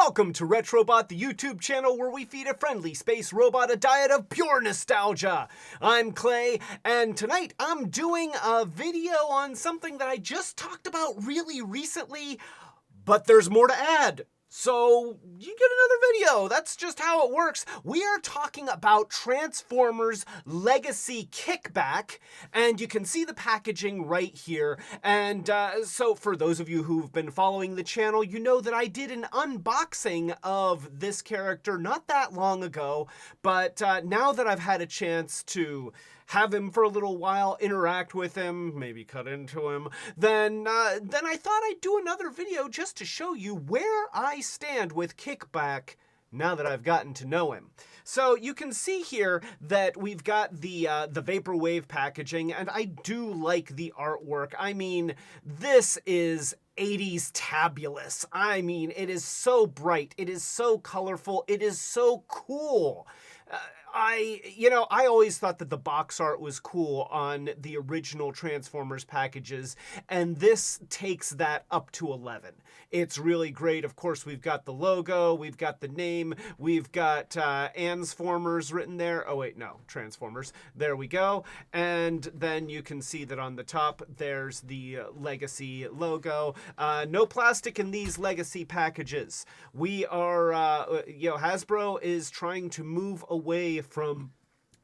Welcome to Retrobot, the YouTube channel where we feed a friendly space robot a diet of pure nostalgia. I'm Clay, and tonight I'm doing a video on something that I just talked about really recently, but there's more to add. So you get another video. That's just how it works. We are talking about Transformers Legacy Kickback, and you can see the packaging right here. And so for those of you who've been following the channel, you know that I did an unboxing of this character not that long ago, but now that I've had a chance to have him for a little while, interact with him, maybe cut into him, then I thought I'd do another video just to show you where I stand with Kickback now that I've gotten to know him. So you can see here that we've got the Vaporwave packaging, and I do like the artwork. I mean, this is 80s tabulous. I mean, it is so bright, it is so colorful, it is so cool. I always thought that the box art was cool on the original Transformers packages, and this takes that up to 11. It's really great. Of course, we've got the logo, we've got the name, we've got Ansformers written there. Oh wait, no, Transformers. There we go. And then you can see that on the top, there's the Legacy logo. No plastic in these Legacy packages. We are, Hasbro is trying to move away from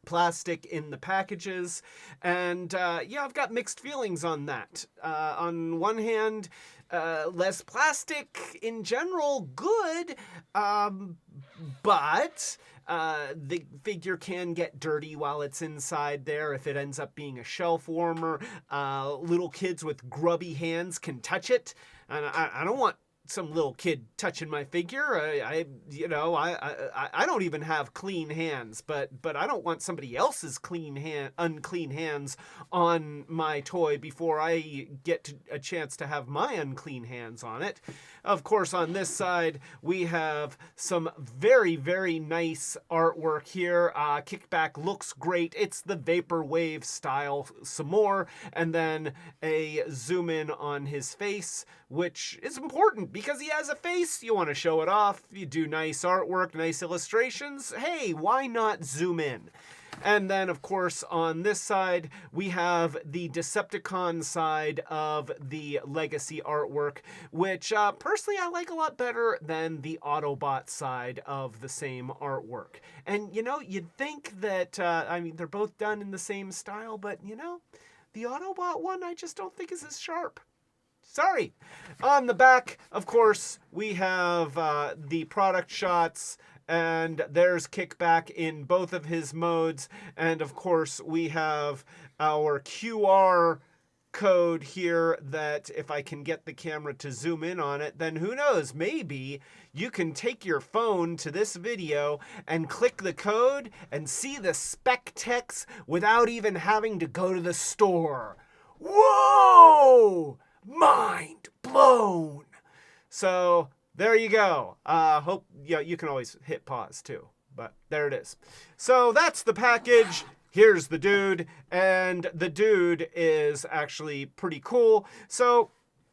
plastic in the packages, and I've got mixed feelings on that. On one hand, less plastic in general, good, but the figure can get dirty while it's inside there if it ends up being a shelf warmer. Little kids with grubby hands can touch it, and I don't want some little kid touching my figure. I don't even have clean hands, but I don't want somebody else's unclean hands on my toy before I get a chance to have my unclean hands on it. Of course, on this side, we have some very, very nice artwork here. Kickback looks great. It's the Vaporwave style some more, and then a zoom in on his face, which is important because he has a face. You want to show it off. You do nice artwork, nice illustrations. Hey, why not zoom in? And then, of course, on this side, we have the Decepticon side of the Legacy artwork, which personally I like a lot better than the Autobot side of the same artwork. And, you'd think that, they're both done in the same style, but, the Autobot one I just don't think is as sharp. Sorry. On the back, of course, we have the product shots, and there's Kickback in both of his modes. And of course, we have our QR code here that if I can get the camera to zoom in on it, then who knows, maybe you can take your phone to this video and click the code and see the spec text without even having to go to the store. Whoa! Mind blown. So there you go. Hope you can always hit pause too, but there it is. So that's the package. Here's the dude, and the dude is actually pretty cool. So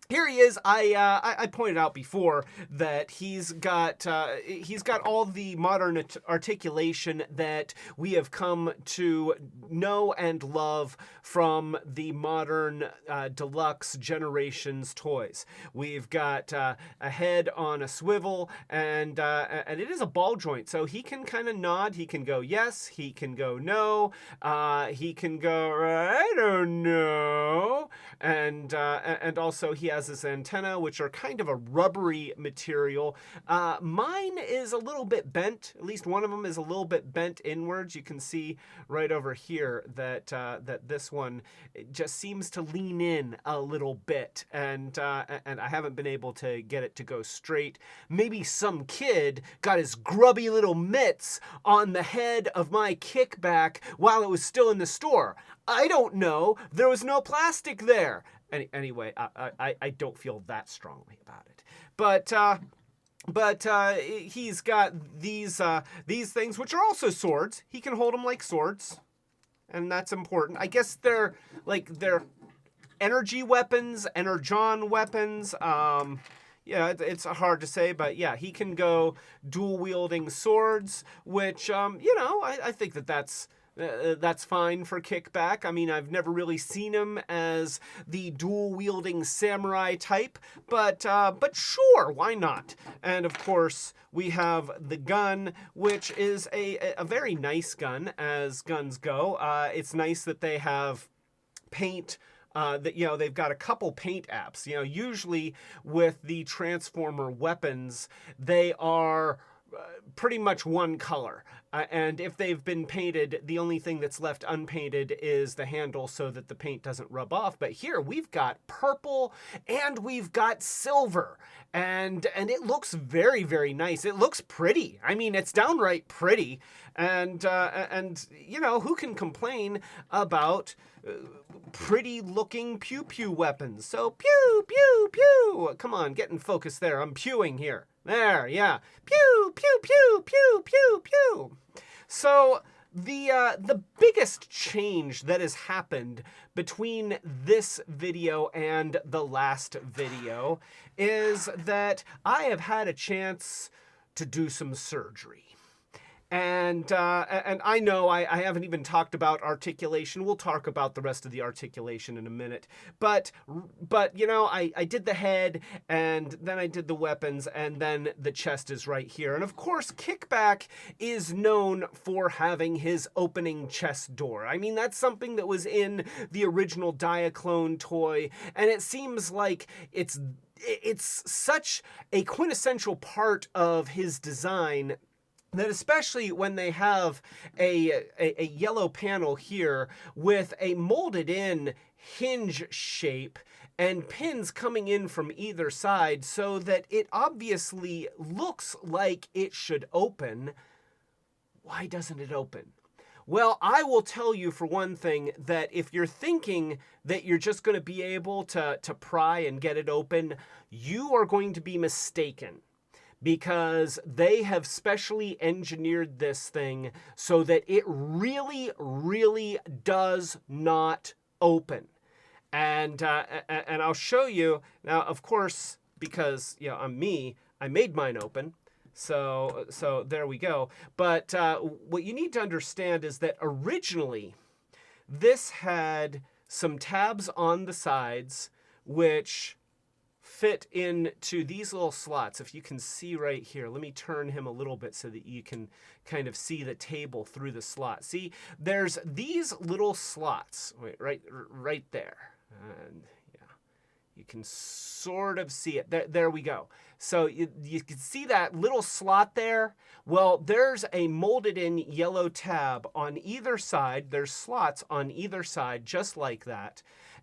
here he is. I pointed out before that he's got all the modern articulation that we have come to know and love from the modern deluxe generations toys. We've got a head on a swivel, and it is a ball joint, so he can kind of nod. He can go yes, he can go no, he can go I don't know, and also he has this antenna, which are kind of a rubbery material. Mine is a little bit bent. At least one of them is a little bit bent inwards. You can see right over here that this one just seems to lean in a little bit, and I haven't been able to get it to go straight. Maybe some kid got his grubby little mitts on the head of my Kickback while it was still in the store. I don't know. There was no plastic there. Anyway, I don't feel that strongly about it. But he's got these things, which are also swords. He can hold them like swords, and that's important. I guess they're energy weapons, energon weapons. Yeah, it's hard to say, but yeah, he can go dual wielding swords, which you know, I think that's fine for Kickback. I mean, I've never really seen him as the dual-wielding samurai type, but sure, why not? And of course, we have the gun, which is a very nice gun, as guns go. It's nice that they have paint. That, you know, they've got a couple paint apps. You know, usually with the Transformer weapons, they are pretty much one color. And if they've been painted, the only thing that's left unpainted is the handle so that the paint doesn't rub off. But here we've got purple and we've got silver. And it looks very, very nice. It looks pretty. I mean, it's downright pretty. And you know, who can complain about pretty looking pew pew weapons? So pew pew pew. Come on, get in focus there. I'm pewing here. There, yeah. Pew pew pew pew pew pew. So the biggest change that has happened between this video and the last video is that I have had a chance to do some surgery. And I know I haven't even talked about articulation. We'll talk about the rest of the articulation in a minute. But you know, I did the head, and then I did the weapons, and then the chest is right here. And of course, Kickback is known for having his opening chest door. I mean, that's something that was in the original Diaclone toy, and it seems like it's such a quintessential part of his design that especially when they have a yellow panel here with a molded in hinge shape and pins coming in from either side so that it obviously looks like it should open, why doesn't it open? Well, I will tell you for one thing that if you're thinking that you're just going to be able to pry and get it open, you are going to be mistaken. Because they have specially engineered this thing so that it really, really does not open. And I'll show you. Now, of course, because, you know, I'm me, I made mine open. So there we go. But what you need to understand is that originally, this had some tabs on the sides, which fit into these little slots. If you can see right here, let me turn him a little bit so that you can kind of see the table through the slot. See, there's these little slots right there. And yeah, you can sort of see it. There we go. So you can see that little slot there. Well, there's a molded in yellow tab on either side. There's slots on either side just like that.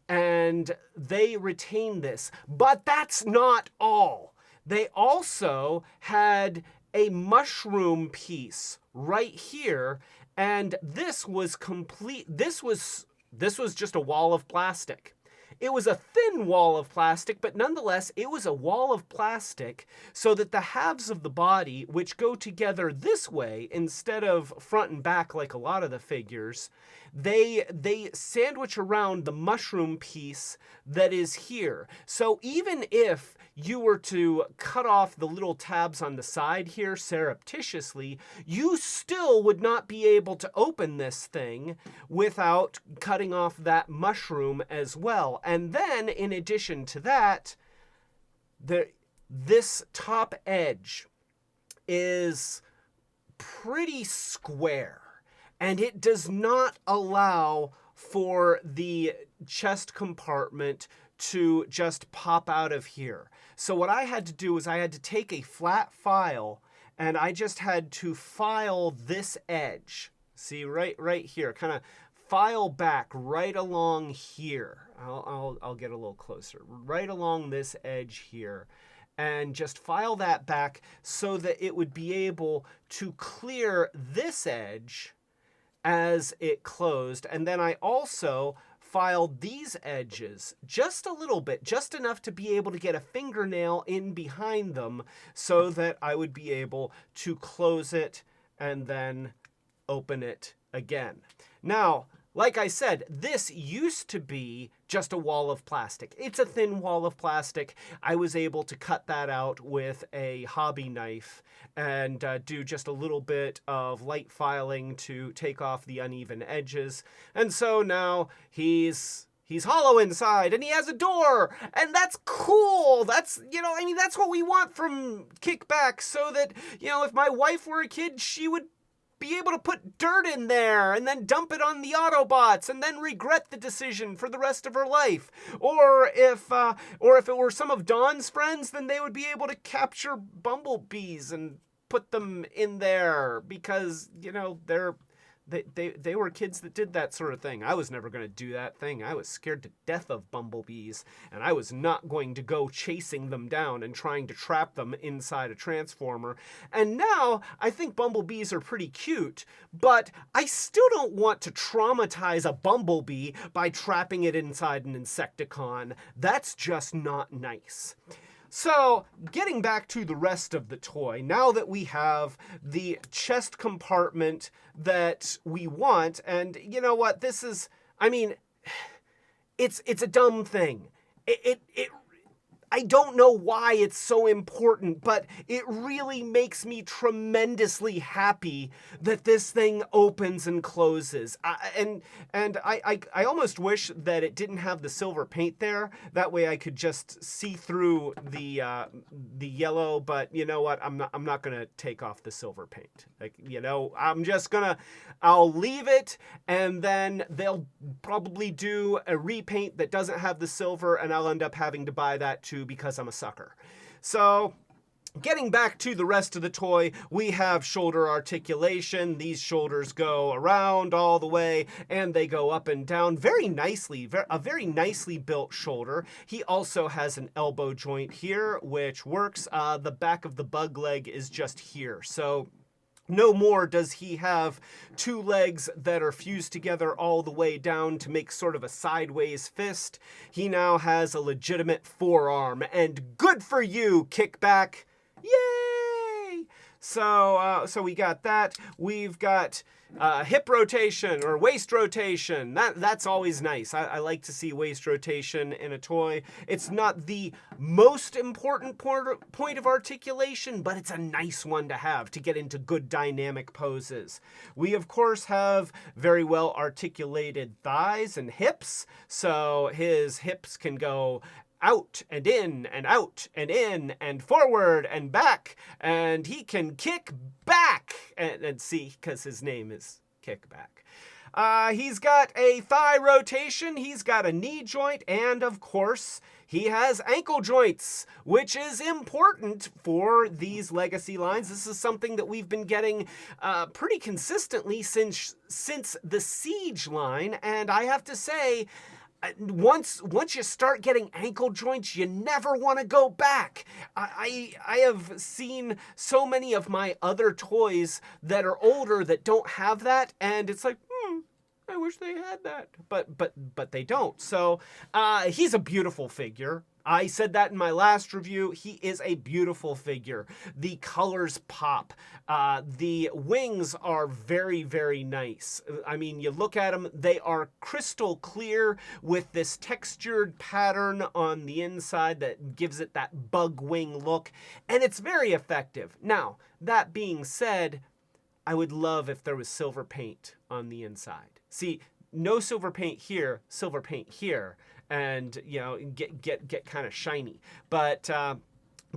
And they retain this. But that's not all. They also had a mushroom piece right here, and this was complete. This was just a wall of plastic. It was a thin wall of plastic, but nonetheless, it was a wall of plastic so that the halves of the body, which go together this way instead of front and back like a lot of the figures, they sandwich around the mushroom piece that is here. So even if you were to cut off the little tabs on the side here surreptitiously, you still would not be able to open this thing without cutting off that mushroom as well. And then, in addition to that, this top edge is pretty square. And it does not allow for the chest compartment to just pop out of here. So what I had to do is I had to take a flat file and I just had to file this edge. See, right here, kind of file back right along here. I'll get a little closer. Right along this edge here. And just file that back so that it would be able to clear this edge as it closed. And then I also filed these edges just a little bit, just enough to be able to get a fingernail in behind them so that I would be able to close it and then open it again. Now, like I said, this used to be just a wall of plastic. It's a thin wall of plastic. I was able to cut that out with a hobby knife and do just a little bit of light filing to take off the uneven edges. And so now he's hollow inside and he has a door, and that's cool. That's, that's what we want from Kickback, so that, if my wife were a kid, she would be able to put dirt in there and then dump it on the Autobots and then regret the decision for the rest of her life. Or if it were some of Dawn's friends, then they would be able to capture bumblebees and put them in there because, they were kids that did that sort of thing. I was never going to do that thing. I was scared to death of bumblebees, and I was not going to go chasing them down and trying to trap them inside a transformer. And now I think bumblebees are pretty cute, but I still don't want to traumatize a bumblebee by trapping it inside an Insecticon. That's just not nice. So, getting back to the rest of the toy, now that we have the chest compartment that we want, and you know what, this is, it's a dumb thing. I don't know why it's so important, but it really makes me tremendously happy that this thing opens and closes. And I almost wish that it didn't have the silver paint there. That way I could just see through the yellow. But you know what? I'm not gonna take off the silver paint. I'll leave it, and then they'll probably do a repaint that doesn't have the silver, and I'll end up having to buy that too, because I'm a sucker. So, getting back to the rest of the toy, we have shoulder articulation. These shoulders go around all the way, and they go up and down very nicely. A very nicely built shoulder. He also has an elbow joint here, which works. The back of the bug leg is just here. So, no more does he have two legs that are fused together all the way down to make sort of a sideways fist. He now has a legitimate forearm, and good for you, Kickback. Yay! So we got that. We've got hip rotation or waist rotation. That's always nice. I like to see waist rotation in a toy. It's not the most important point of articulation, but it's a nice one to have to get into good dynamic poses. We, of course, have very well articulated thighs and hips, so his hips can go out and in and out and in and forward and back, and he can kick back and see, because his name is Kickback. He's got a thigh rotation, he's got a knee joint, and of course he has ankle joints, which is important for these Legacy lines. This is something that we've been getting pretty consistently since the Siege line, and I have to say, once you start getting ankle joints, you never want to go back. I have seen so many of my other toys that are older that don't have that, and it's like, I wish they had that, but they don't. So he's a beautiful figure. I said that in my last review. He is a beautiful figure. The colors pop. The wings are very, very nice. I mean, you look at them, they are crystal clear with this textured pattern on the inside that gives it that bug wing look, and it's very effective. Now, that being said, I would love if there was silver paint on the inside. See, no silver paint here, and get kind of shiny. But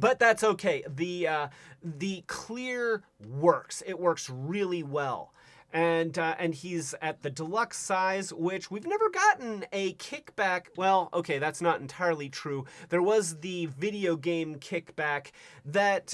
that's okay. The clear works. It works really well. And he's at the deluxe size, which we've never gotten a Kickback. Well, okay, that's not entirely true. There was the video game Kickback that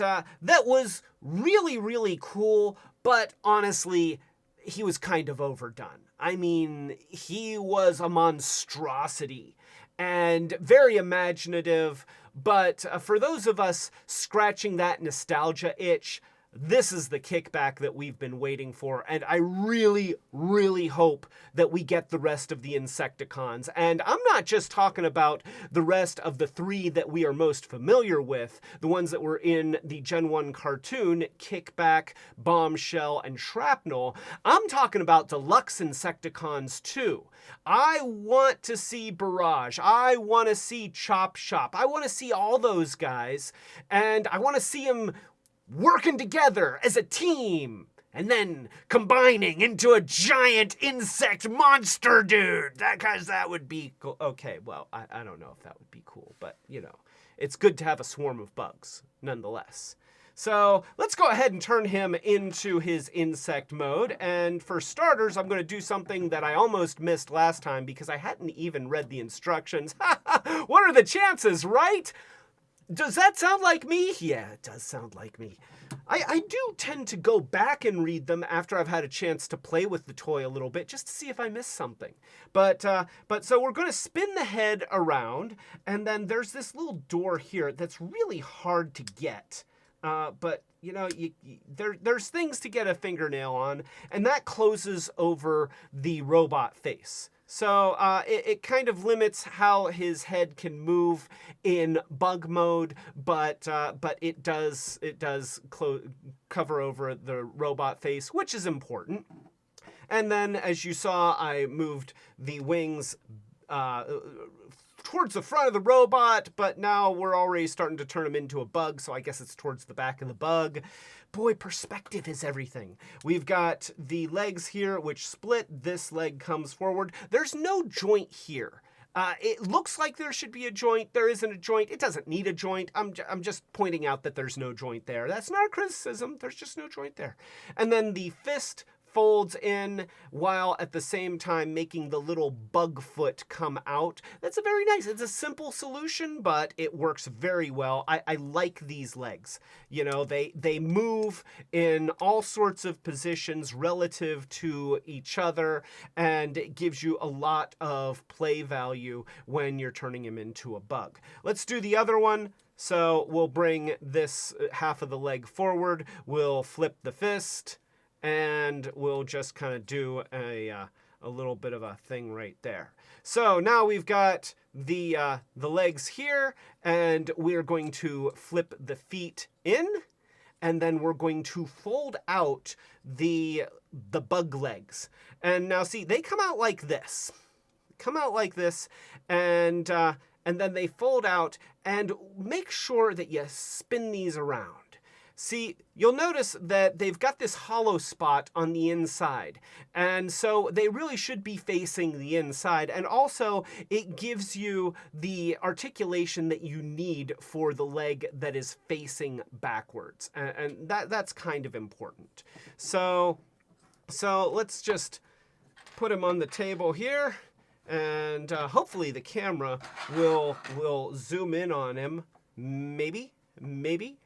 was really, really cool, but honestly, he was kind of overdone. I mean, he was a monstrosity and very imaginative, but for those of us scratching that nostalgia itch, This is the kickback that we've been waiting for, and I really, really hope that we get the rest of the Insecticons. And I'm not just talking about the rest of the 3 that we are most familiar with, the ones that were in the Gen 1 cartoon, Kickback, Bombshell, and Shrapnel. I'm talking about deluxe Insecticons too. I want to see Barrage. I want to see Chop Shop. I want to see all those guys, and I want to see them working together as a team, and then combining into a giant insect monster dude. That would be cool. Okay, well, I don't know if that would be cool, but, you know, it's good to have a swarm of bugs, nonetheless. So let's go ahead and turn him into his insect mode. And for starters, I'm going to do something that I almost missed last time because I hadn't even read the instructions. What are the chances, right? Does that sound like me? Yeah, it does sound like me. I do tend to go back and read them after I've had a chance to play with the toy a little bit, just to see if I missed something. But so we're going to spin the head around, and then there's this little door here that's really hard to get. But, you know, there's things to get a fingernail on, and that closes over the robot face. So it kind of limits how his head can move in bug mode, but it does cover over the robot face, which is important. And then, as you saw, I moved the wings towards the front of the robot, but now we're already starting to turn him into a bug, so I guess it's towards the back of the bug. Boy, perspective is everything. We've got the legs here, which split. This leg comes forward. There's no joint here. It looks like there should be a joint. There isn't a joint. It doesn't need a joint. I'm just pointing out that there's no joint there. That's not a criticism. There's just no joint there. And then the fist folds in while at the same time making the little bug foot come out. That's a very nice, it's a simple solution, but it works very well. I like these legs. You know, they move in all sorts of positions relative to each other, and it gives you a lot of play value when you're turning him into a bug. Let's do the other one. So we'll bring this half of the leg forward. We'll flip the fist, and we'll just kind of do a little bit of a thing right there. So now we've got the legs here, and we're going to flip the feet in, and then we're going to fold out the bug legs. And now see, they come out like this. And then they fold out, and make sure that you spin these around. See, you'll notice that they've got this hollow spot on the inside, and so they really should be facing the inside, and also it gives you the articulation that you need for the leg that is facing backwards, and that's kind of important. So let's just put him on the table here, and hopefully the camera will zoom in on him, maybe.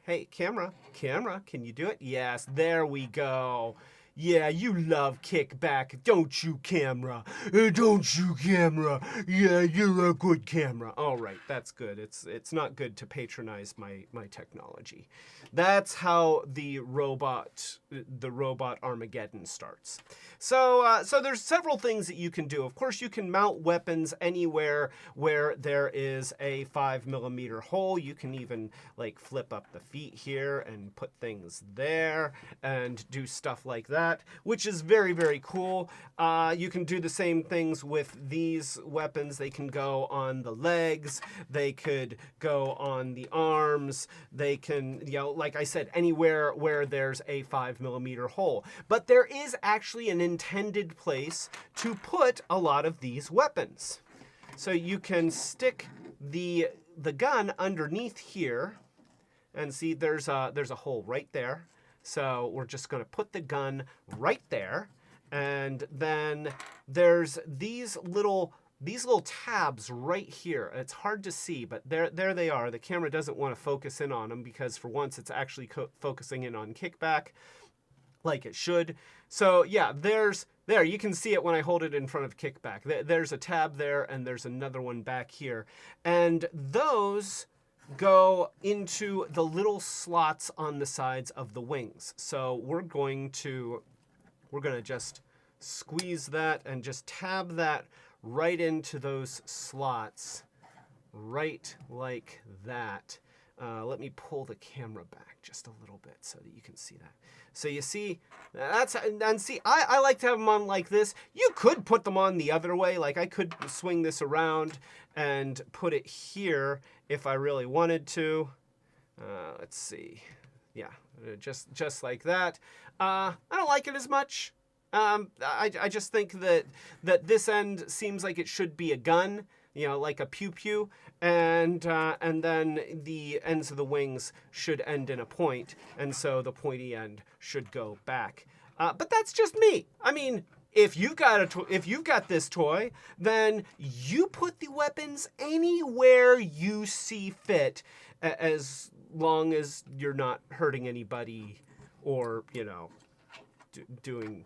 Hey, camera, can you do it? Yes, there we go. Yeah, you love Kickback, don't you, camera? Don't you, camera? Yeah, you're a good camera. All right, that's good. It's not good to patronize my technology. That's how the robot Armageddon starts. So there's several things that you can do. Of course, you can mount weapons anywhere where there is a 5mm hole. You can even like flip up the feet here and put things there and do stuff like that, which is very, very cool. You can do the same things with these weapons. They can go on the legs. They could go on the arms. They can, you know, like I said, anywhere where there's a 5mm hole. But there is actually an intended place to put a lot of these weapons. So you can stick the gun underneath here, and see there's a hole right there. So we're just going to put the gun right there, and then there's these little tabs right here. It's hard to see, but there they are. The camera doesn't want to focus in on them because for once it's actually focusing in on Kickback like it should. So yeah, there you can see it when I hold it in front of Kickback. There's a tab there, and there's another one back here, and those go into the little slots on the sides of the wings. So we're going to just squeeze that and just tab that right into those slots, right like that. Let me pull the camera back just a little bit so that you can see that. So you see, I like to have them on like this. You could put them on the other way. Like I could swing this around and put it here if I really wanted to. Let's see. Yeah, just like that. I don't like it as much. I just think that this end seems like it should be a gun, like a pew-pew, and then the ends of the wings should end in a point, and so the pointy end should go back. But that's just me. I mean, if you've got this toy, then you put the weapons anywhere you see fit, as long as you're not hurting anybody or doing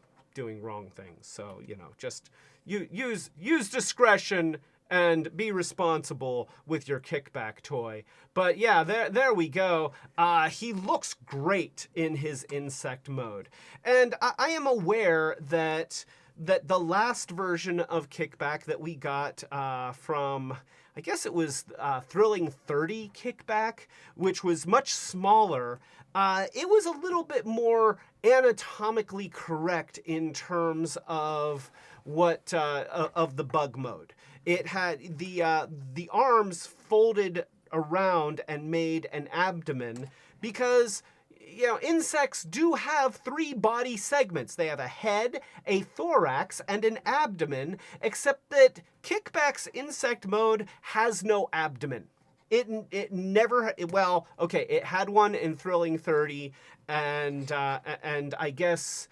wrong things. So just use discretion and be responsible with your kickback toy. But yeah, there we go. He looks great in his insect mode. And I am aware that the last version of Kickback that we got from, I guess it was Thrilling 30 Kickback, which was much smaller, it was a little bit more anatomically correct in terms of what of the bug mode. It had the arms folded around and made an abdomen because insects do have 3 body segments. They have a head, a thorax, and an abdomen, except that Kickback's insect mode has no abdomen. It never, well, okay, it had one in Thrilling 30, and I guess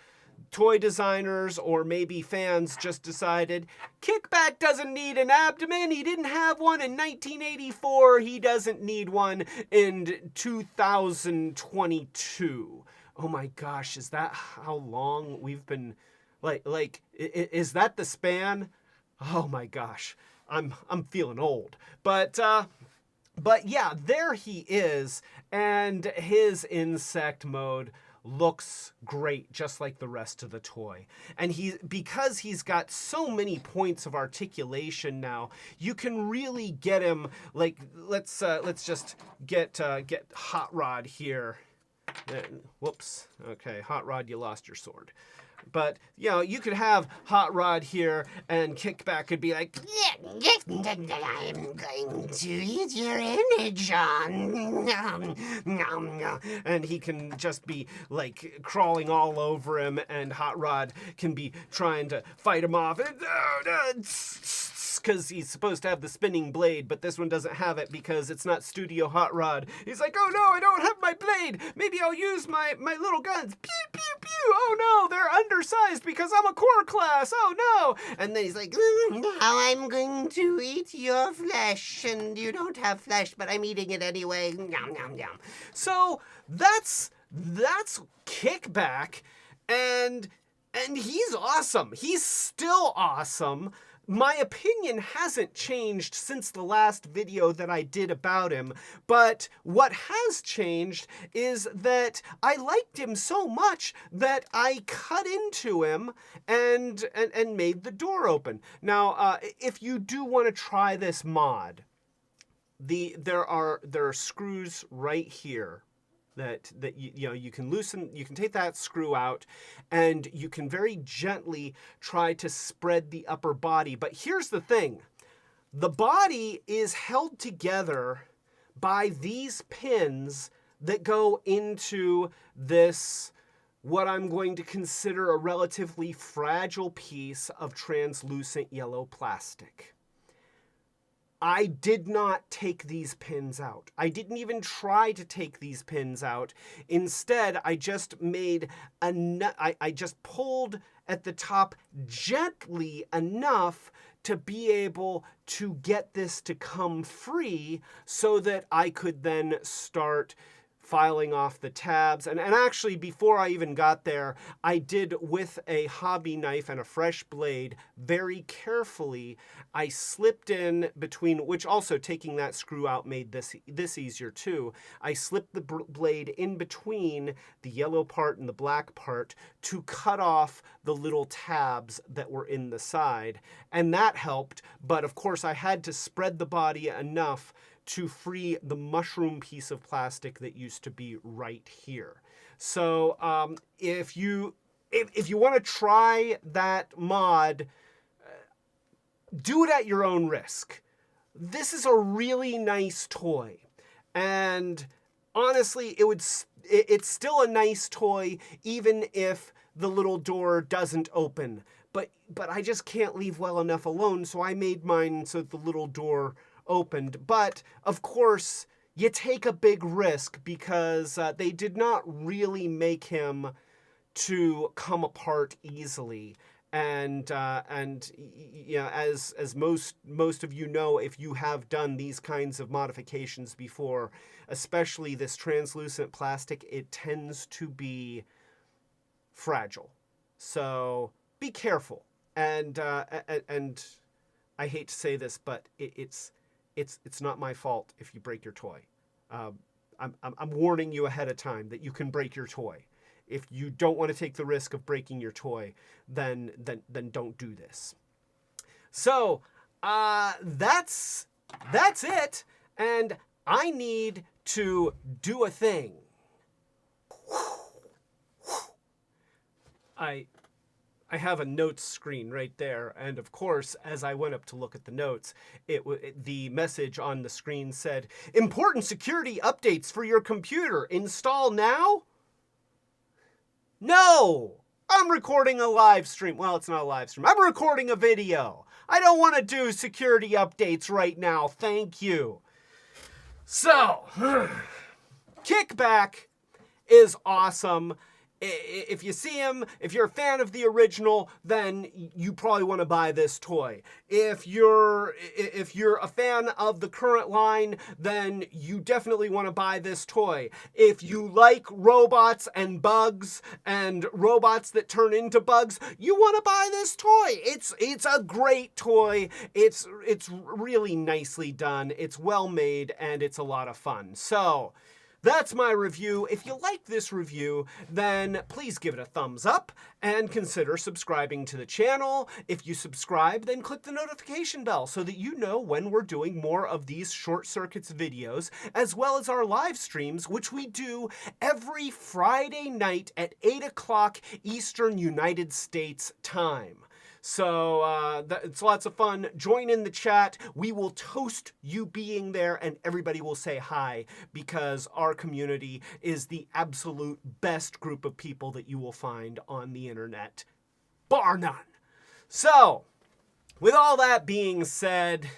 toy designers or maybe fans just decided Kickback doesn't need an abdomen. He didn't have one in 1984. He doesn't need one in 2022. Oh my gosh, is that how long we've been like is that the span? Oh my gosh. I'm feeling old. But yeah, there he is, and his insect mode looks great, just like the rest of the toy. And because he's got so many points of articulation now, you can really get him. Like let's just get Hot Rod here. Whoops. Okay, Hot Rod, you lost your sword. But, you could have Hot Rod here, and Kickback could be like, I'm going to eat your image on. And he can just be, like, crawling all over him, and Hot Rod can be trying to fight him off. Because he's supposed to have the spinning blade, but this one doesn't have it because it's not Studio Hot Rod. He's like, oh no, I don't have my blade. Maybe I'll use my little guns. Pew, pew, pew. Oh no, they're undersized because I'm a core class. Oh no. And then he's like, now I'm going to eat your flesh. And you don't have flesh, but I'm eating it anyway. Yum, yum, yum. So that's Kickback. And he's awesome. He's still awesome. My opinion hasn't changed since the last video that I did about him, but what has changed is that I liked him so much that I cut into him and made the door open. Now, if you do want to try this mod, there are screws right here that you can loosen. You can take that screw out, and you can very gently try to spread the upper body. But here's the thing: the body is held together by these pins that go into this, what I'm going to consider a relatively fragile piece of translucent yellow plastic. I did not take these pins out. I didn't even try to take these pins out. Instead, I just made I just pulled at the top gently enough to be able to get this to come free so that I could then start filing off the tabs. And actually, before I even got there, I did, with a hobby knife and a fresh blade, very carefully, I slipped in between, which also taking that screw out made this easier too. I slipped the blade in between the yellow part and the black part to cut off the little tabs that were in the side. And that helped, but of course I had to spread the body enough to free the mushroom piece of plastic that used to be right here. So if you want to try that mod, do it at your own risk. This is a really nice toy, and honestly, it's still a nice toy even if the little door doesn't open. But I just can't leave well enough alone, so I made mine so that the little door opened. But of course, you take a big risk because they did not really make him to come apart easily. And you know, as most of you know, if you have done these kinds of modifications before, especially this translucent plastic, it tends to be fragile. So be careful. And I hate to say this, but it's not my fault if you break your toy. I'm warning you ahead of time that you can break your toy. If you don't want to take the risk of breaking your toy, then don't do this. So that's it, and I need to do a thing. I have a notes screen right there, and of course, as I went up to look at the notes, the message on the screen said, "Important security updates for your computer. Install now?" No! I'm recording a live stream. Well, it's not a live stream. I'm recording a video. I don't want to do security updates right now. Thank you. So, Kickback is awesome. If you see him, if you're a fan of the original, then you probably want to buy this toy. If you're a fan of the current line, then you definitely want to buy this toy. If you like robots and bugs and robots that turn into bugs, you want to buy this toy. It's a great toy. It's really nicely done. It's well made, and it's a lot of fun. So that's my review. If you like this review, then please give it a thumbs up and consider subscribing to the channel. If you subscribe, then click the notification bell so that you know when we're doing more of these Short Circuits videos, as well as our live streams, which we do every Friday night at 8 o'clock Eastern United States time. So it's lots of fun. Join in the chat. We will toast you being there, and everybody will say hi, because our community is the absolute best group of people that you will find on the internet, bar none. So, with all that being said,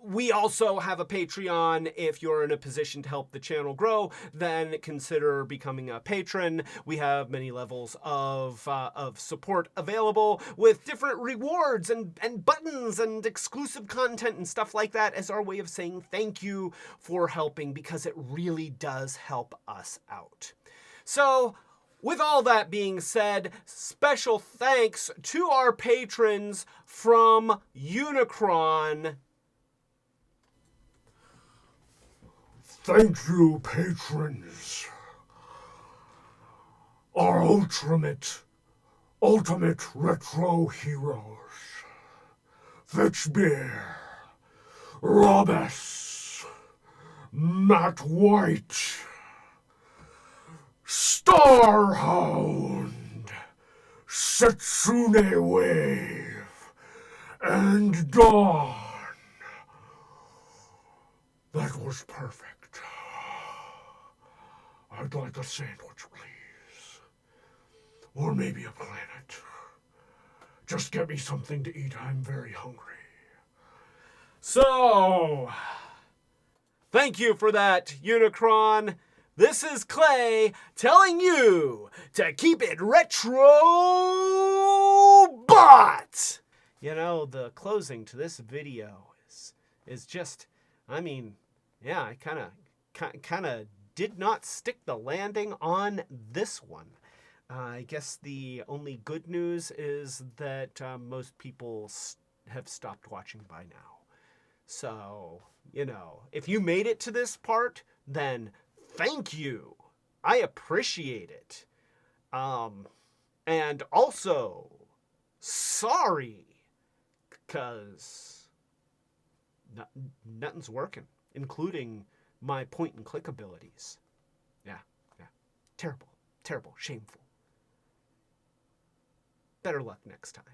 we also have a Patreon. If you're in a position to help the channel grow, then consider becoming a patron. We have many levels of support available with different rewards and buttons and exclusive content and stuff like that as our way of saying thank you for helping, because it really does help us out. So, with all that being said, special thanks to our patrons from Unicron. Thank you, patrons. Our ultimate retro heroes. Fitchbeer, Robus, Matt White, Starhound, Setsune Wave, and Dawn. That was perfect. I'd like a sandwich, please. Or maybe a planet. Just get me something to eat. I'm very hungry. So, thank you for that, Unicron. This is Clay telling you to keep it Retrobot. You know, the closing to this video is just, I mean, yeah, I kind of kind of did not stick the landing on this one. I guess the only good news is that most people have stopped watching by now. So, if you made it to this part, then thank you. I appreciate it. And also, sorry, because nothing's working, including my point and click abilities. Yeah. Terrible, shameful. Better luck next time.